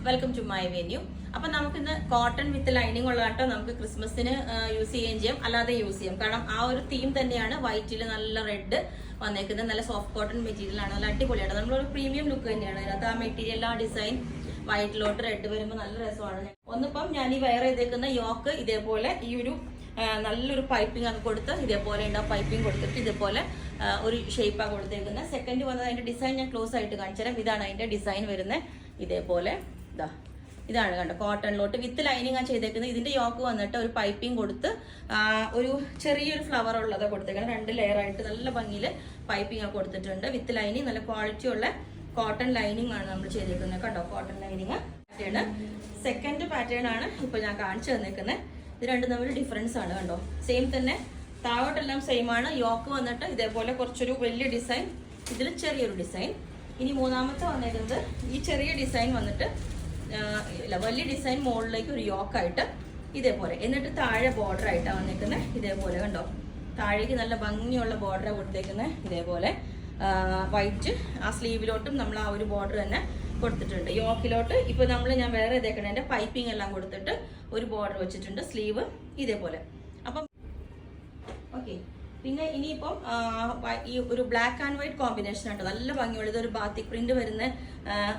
Welcome to my venue. അപ്പൊ നമുക്കിന്ന് cotton with lining ഉള്ളതാട്ടോ. നമുക്ക് ക്രിസ്മസിന് യൂസ് ചെയ്യുകയും ചെയ്യാം, അല്ലാതെ യൂസ് ചെയ്യാം. കാരണം ആ ഒരു തീം തന്നെയാണ്. വൈറ്റിൽ നല്ല റെഡ് വന്നേക്കുന്നത്, നല്ല സോഫ്റ്റ് കോട്ടൺ മെറ്റീരിയൽ ആണ്, നല്ല അടിപൊളിയാണ്. നമ്മളൊരു പ്രീമിയം ലുക്ക് തന്നെയാണ് അതിനകത്ത്. ആ മെറ്റീരിയൽ, ആ ഡിസൈൻ വൈറ്റിലോട്ട് റെഡ് വരുമ്പോൾ നല്ല രസമാണ്. ഒന്നിപ്പം ഞാൻ ഈ വെയർ ചെയ്തേക്കുന്ന യോക്ക് ഇതേപോലെ ഈ ഒരു നല്ലൊരു പൈപ്പിംഗ് ഒക്കെ കൊടുത്ത് ഇതേപോലെ ഉണ്ടാവും. പൈപ്പിംഗ് കൊടുത്തിട്ട് ഇതേപോലെ ഒരു ഷേപ്പാണ് കൊടുത്തേക്കുന്നത്. സെക്കൻഡ് വന്നത് അതിന്റെ ഡിസൈൻ ഞാൻ ക്ലോസ് ആയിട്ട് കാണിച്ചു തരാം. ഇതാണ് അതിന്റെ ഡിസൈൻ വരുന്നത്. ഇതേപോലെ ഇതാണ് കണ്ടോ, കോട്ടണിലോട്ട് വിത്ത് ലൈനിങ് ആണ് ചെയ്തേക്കുന്നത്. ഇതിന്റെ യോക്ക് വന്നിട്ട് ഒരു പൈപ്പിംഗ് കൊടുത്ത് ഒരു ചെറിയൊരു ഫ്ലവർ ഉള്ളത് കൊടുത്തേക്കുന്നത്. 2 ലെയർ ആയിട്ട് നല്ല ഭംഗിയിൽ പൈപ്പിംഗ് ഒക്കെ കൊടുത്തിട്ടുണ്ട്. വിത്ത് ലൈനിങ്, നല്ല ക്വാളിറ്റി ഉള്ള കോട്ടൺ ലൈനിങ് ആണ് നമ്മൾ ചെയ്തേക്കുന്നത് കണ്ടോ. Cotton lining pattern, second pattern ആണ് ഇപ്പൊ ഞാൻ കാണിച്ചു തന്നേക്കുന്നത്. ഇത് രണ്ടും തമ്മിൽ ഡിഫറൻസ് ആണ് കണ്ടോ. സെയിം തന്നെ, താഴോട്ടെല്ലാം സെയിം ആണ്. യോക്ക് വന്നിട്ട് ഇതേപോലെ കുറച്ചൊരു വലിയ ഡിസൈൻ, ഇതിൽ ചെറിയൊരു ഡിസൈൻ. ഇനി മൂന്നാമത്തെ വന്നേക്കുന്നത് ഈ ചെറിയ ഡിസൈൻ വന്നിട്ട് വലിയ ഡിസൈൻ മുകളിലേക്ക് ഒരു യോക്കായിട്ട് ഇതേപോലെ, എന്നിട്ട് താഴെ ബോർഡർ ആയിട്ടാണ് വന്നേക്കുന്നത്. ഇതേപോലെ കണ്ടോ, താഴേക്ക് നല്ല ഭംഗിയുള്ള ബോർഡർ കൊടുത്തേക്കുന്നത്. ഇതേപോലെ വൈറ്റ് ആ സ്ലീവിലോട്ടും നമ്മൾ ആ ഒരു ബോർഡർ തന്നെ കൊടുത്തിട്ടുണ്ട്. യോക്കിലോട്ട് ഇപ്പൊ ഞാൻ വേറെ ഇതേക്കണേന്റെ പൈപ്പിംഗ് എല്ലാം കൊടുത്തിട്ട് ഒരു ബോർഡർ വെച്ചിട്ടുണ്ട്. സ്ലീവ് ഇതേപോലെ. അപ്പം ഓക്കെ, പിന്നെ ഇനിയിപ്പം ഈ ഒരു ബ്ലാക്ക് ആൻഡ് വൈറ്റ് കോമ്പിനേഷൻ ആണ്. നല്ല ഭംഗിയുള്ള, ഇതൊരു ബാത്തിക് പ്രിന്റ് വരുന്ന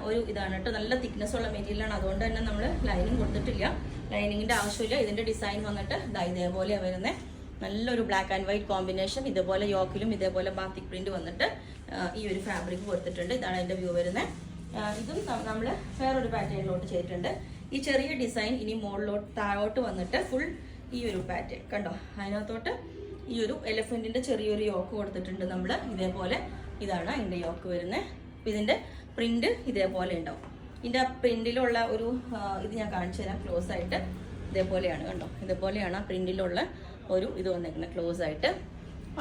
ഒരു ഇതാണ് കേട്ടോ. നല്ല തിക്നെസ് ഉള്ള മെറ്റീരിയലാണ്. അതുകൊണ്ട് തന്നെ നമ്മൾ ലൈനിങ് കൊടുത്തിട്ടില്ല, ലൈനിങ്ങിന്റെ ആവശ്യമില്ല. ഇതിന്റെ ഡിസൈൻ വന്നിട്ട് ഇതേപോലെയാണ് വരുന്നത്. നല്ലൊരു ബ്ലാക്ക് ആൻഡ് വൈറ്റ് കോമ്പിനേഷൻ. ഇതേപോലെ യോക്കിലും ഇതേപോലെ ബാത്തിക് പ്രിന്റ് വന്നിട്ട് ഈ ഒരു ഫാബ്രിക് കൊടുത്തിട്ടുണ്ട്. ഇതാണ് അതിന്റെ വ്യൂ വരുന്നത്. ഇതും നമ്മൾ വേറൊരു പാറ്റേണിലോട്ട് ചെയ്തിട്ടുണ്ട്. ഈ ചെറിയ ഡിസൈൻ ഇനി മുകളിലോട്ട് താഴോട്ട് വന്നിട്ട് ഫുൾ ഈ ഒരു പാറ്റേൺ കണ്ടോ. അതിനകത്തോട്ട് ഈ ഒരു എലഫന്റിന്റെ ചെറിയൊരു യോക്ക് കൊടുത്തിട്ടുണ്ട് നമ്മൾ. ഇതേപോലെ ഇതാണ് അതിന്റെ യോക്ക് വരുന്നത്. ഇതിന്റെ പ്രിന്റ് ഇതേപോലെ ഉണ്ടാവും. ഇതിന്റെ പ്രിന്റിലുള്ള ഒരു ഇത് ഞാൻ കാണിച്ചു തരാം ക്ലോസ് ആയിട്ട്. ഇതേപോലെയാണ് കണ്ടോ, ഇതേപോലെയാണ് ആ പ്രിന്റിലുള്ള ഒരു ഇത് വന്നേക്കുന്നത് ക്ലോസ് ആയിട്ട്.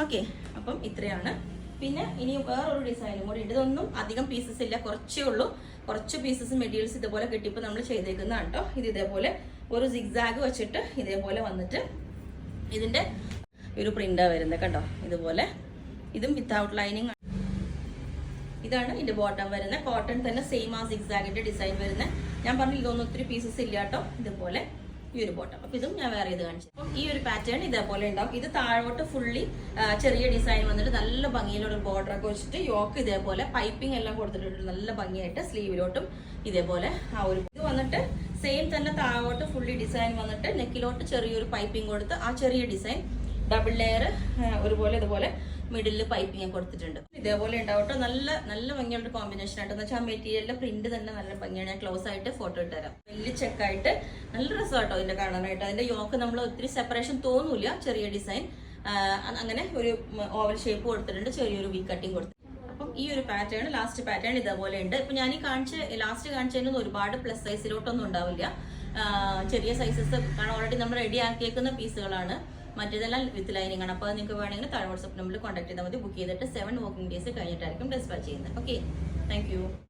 ഓക്കെ, അപ്പം ഇത്രയാണ്. പിന്നെ ഇനി വേറൊരു ഡിസൈനും കൂടി ഉണ്ട്. ഇതൊന്നും അധികം പീസസ് ഇല്ല, കുറച്ചേ ഉള്ളൂ. കുറച്ച് പീസസ് മെറ്റീരിയൽസ് ഇതേപോലെ കിട്ടിയപ്പോൾ നമ്മൾ ചെയ്തേക്കുന്നതാണ് കേട്ടോ. ഇത് ഇതേപോലെ ഒരു സിഗ്സാഗ് വെച്ചിട്ട് ഇതേപോലെ വന്നിട്ട് ഇതിന്റെ ഒരു പ്രിന്റാ വരുന്നത് കണ്ടോ. ഇതുപോലെ ഇതും വിത്തൗട്ട് ലൈനിങ്. ഇതാണ് ഇതിന്റെ ബോട്ടം വരുന്നത്. കോട്ടൺ തന്നെ സെയിം ആ സിഗ്സാഗിന്റെ ഡിസൈൻ വരുന്നത്. ഞാൻ പറഞ്ഞു ഇതൊന്നും ഒത്തിരി പീസസ് ഇല്ല കേട്ടോ. ഇതുപോലെ ഈ ഒരു ബോട്ടം. അപ്പൊ ഇതും ഞാൻ വേറെ ഇത് കാണിച്ചു. അപ്പം ഈ ഒരു പാറ്റേൺ ഇതേപോലെ ഉണ്ടാവും. ഇത് താഴോട്ട് ഫുള്ളി ചെറിയ ഡിസൈൻ വന്നിട്ട് നല്ല ഭംഗിയിലുള്ള ഒരു ബോർഡർ ഒക്കെ വെച്ചിട്ട് യോക്ക് ഇതേപോലെ പൈപ്പിംഗ് എല്ലാം കൊടുത്തിട്ടുണ്ട്. നല്ല ഭംഗിയായിട്ട് സ്ലീവിലോട്ടും ഇതേപോലെ ആ ഒരു ഇത് വന്നിട്ട് സെയിം തന്നെ താഴോട്ട് ഫുള്ളി ഡിസൈൻ വന്നിട്ട് നെക്കിലോട്ട് ചെറിയൊരു പൈപ്പിംഗ് കൊടുത്ത് ആ ചെറിയ ഡിസൈൻ ഡബിൾ ലെയർ ഒരുപോലെ ഇതുപോലെ മിഡിലിൽ പൈപ്പിംഗ് കൊടുത്തിട്ടുണ്ട്. ഇതേപോലെ ഉണ്ടാവട്ടെ. നല്ല ഭംഗിയുള്ള കോമ്പിനേഷൻ ആയിട്ട്. എന്ന് വെച്ചാൽ ആ മെറ്റീരിയലിന്റെ പ്രിന്റ് തന്നെ നല്ല ഭംഗിയാണ്. ഞാൻ ക്ലോസ് ആയിട്ട് ഫോട്ടോ ഇട്ടുതരാം. വലിയ ചെക്കായിട്ട് നല്ല രസമാട്ടോ ഇതിന്റെ കാണാനായിട്ട്. അതിന്റെ യോക്ക് നമ്മൾ ഒത്തിരി സെപ്പറേഷൻ തോന്നൂല. ചെറിയ ഡിസൈൻ അങ്ങനെ ഒരു ഓവൽ ഷേപ്പ് കൊടുത്തിട്ടുണ്ട്. ചെറിയൊരു വി കട്ടിങ് കൊടുത്തു. അപ്പം ഈ ഒരു പാറ്റേൺ, ലാസ്റ്റ് പാറ്റേൺ ഇതേപോലെ ഉണ്ട്. ഇപ്പൊ ഞാൻ ഈ ലാസ്റ്റ് കാണിച്ചതിനൊന്നും ഒരുപാട് പ്ലസ് സൈസിലോട്ടൊന്നും ഉണ്ടാവില്ല. ചെറിയ സൈസസ് കാരണം ഓൾറെഡി നമ്മൾ റെഡി ആക്കിയേക്കുന്ന പീസുകളാണ്. മറ്റേതെല്ലാം വിത്ത് ലൈനിങ് ആണ്. അപ്പോൾ നിങ്ങൾക്ക് വേണമെങ്കിൽ താഴെ വാട്സ്ആപ്പ് നമ്പറിൽ കോൺടാക്ട് ചെയ്താൽ മതി. ബുക്ക് ചെയ്തിട്ട് 7 വർക്കിംഗ് ഡേയ്സ് കഴിഞ്ഞിട്ടായിരിക്കും ഡിസ്പാച്ച് ചെയ്യുന്നത്. Okay, thank you.